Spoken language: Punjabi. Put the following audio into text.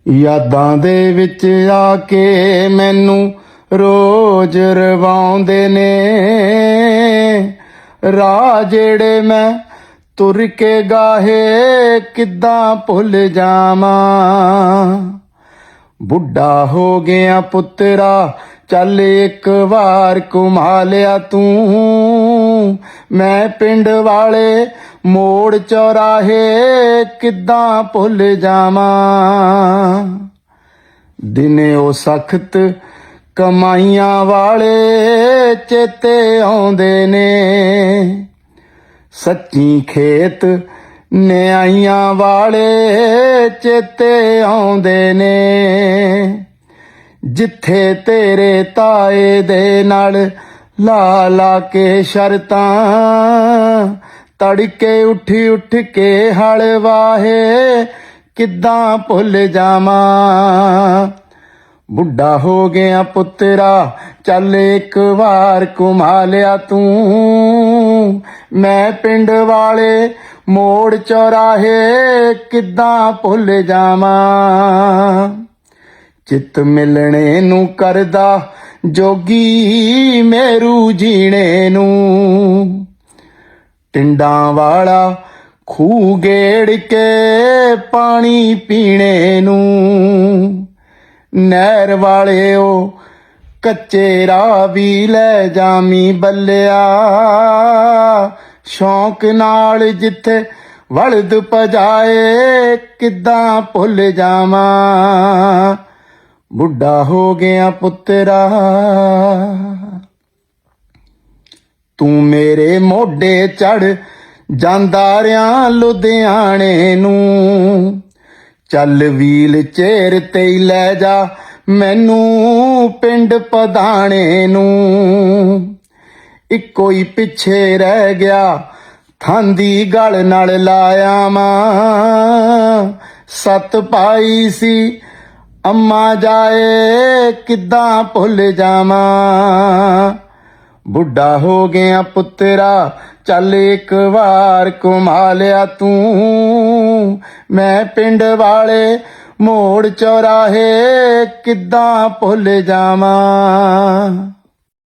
ਯਾਦਾਂ ਦੇ ਵਿੱਚ ਆ ਕੇ ਮੈਨੂੰ ਰੋਜ਼ ਰਵਾਉਂਦੇ ਨੇ ਰਾਹ ਜਿਹੜੇ ਮੈਂ ਤੁਰ ਕੇ ਗਾਹੇ ਕਿੱਦਾਂ ਭੁੱਲ ਜਾਵਾਂ। ਬੁੱਢਾ ਹੋ ਗਿਆ ਪੁੱਤਰਾ ਚੱਲ ਇੱਕ ਵਾਰ ਘੁਮਾ ਲਿਆ ਤੂੰ, ਮੈਂ ਪਿੰਡ ਵਾਲੇ ਮੋੜ ਚੌਰਾਹੇ ਕਿੱਦਾਂ ਭੁੱਲ ਜਾਵਾਂ। ਦਿਨੇ ਉਹ ਸਖਤ ਕਮਾਈਆਂ ਵਾਲੇ ਚੇਤੇ ਆਉਂਦੇ ਨੇ, ਸੱਚੀ ਖੇਤ ਨਿਆਈਆਂ ਵਾਲੇ ਚੇਤੇ ਆਉਂਦੇ ਨੇ, ਜਿੱਥੇ ਤੇਰੇ ਤਾਏ ਦੇ ਨਾਲ ਲਾ ਲਾ ਕੇ ਸ਼ਰਤਾਂ ਤੜਕੇ ਉੱਠ ਕੇ ਹਲ ਵਾਹੇ ਕਿੱਦਾਂ ਭੁੱਲ ਜਾਵਾਂ। ਬੁੱਢਾ ਹੋ ਗਿਆ ਪੁੱਤਰਾ ਚੱਲ ਇੱਕ ਵਾਰ ਘੁਮਾ ਲਿਆ ਤੂੰ, ਮੈਂ ਪਿੰਡ ਵਾਲੇ ਮੋੜ ਚੌਰਾਹੇ ਕਿੱਦਾਂ ਭੁੱਲ ਜਾਵਾਂ। ਚਿੱਤ ਮਿਲਣੇ ਨੂੰ ਕਰਦਾ ਜੋਗੀ ਮੇਰੂ ਜੀਣੇ ਨੂੰ, ਟਿੰਡਾਂ ਵਾਲਾ ਖੂਹ ਗੇੜ ਕੇ ਪਾਣੀ ਪੀਣੇ ਨੂੰ, ਨਹਿਰ ਵਾਲੇ ਉਹ ਕੱਚੇ ਰਾਹ ਵੀ ਲੈ ਜਾਮੀ ਬੱਲਿਆ, ਸ਼ੌਂਕ ਨਾਲ ਜਿੱਥੇ ਵਲਦ ਪਜਾਏ ਕਿੱਦਾਂ ਭੁੱਲ ਜਾਵਾਂ। ਬੁੱਢਾ ਹੋ ਗਿਆ ਪੁੱਤਰਾ ਤੂੰ ਮੇਰੇ ਮੋਢੇ ਚੜ ਜਾਂਦਾ ਰਿਆਂ ਲੁਧਿਆਣੇ ਨੂੰ, ਚੱਲ ਵੀਲ ਚੇਰ ਤੇ ਲੈ ਜਾ ਮੈਨੂੰ ਪਿੰਡ ਪਧਾਣੇ ਨੂੰ। ਇੱਕੋ ਹੀ ਪਿੱਛੇ ਰਹਿ ਗਿਆ ਥਾਂਦੀ ਗਲ ਨਾਲ ਲਾਇਆ ਮਾਂ, ਸੱਤ ਪਾਈ ਸੀ ਅੰਮਾ ਜਾਏ ਕਿੱਦਾਂ ਭੁੱਲ ਜਾਵਾਂ। ਬੁੱਢਾ ਹੋ ਗਿਆ ਪੁੱਤਰਾ ਚੱਲ ਇੱਕ ਵਾਰ ਘੁਮਾ ਲਿਆ ਤੂੰ, ਮੈਂ ਪਿੰਡ ਵਾਲੇ ਮੋੜ ਚੌਰਾਹੇ ਕਿੱਦਾਂ ਭੁੱਲ ਜਾਵਾਂ।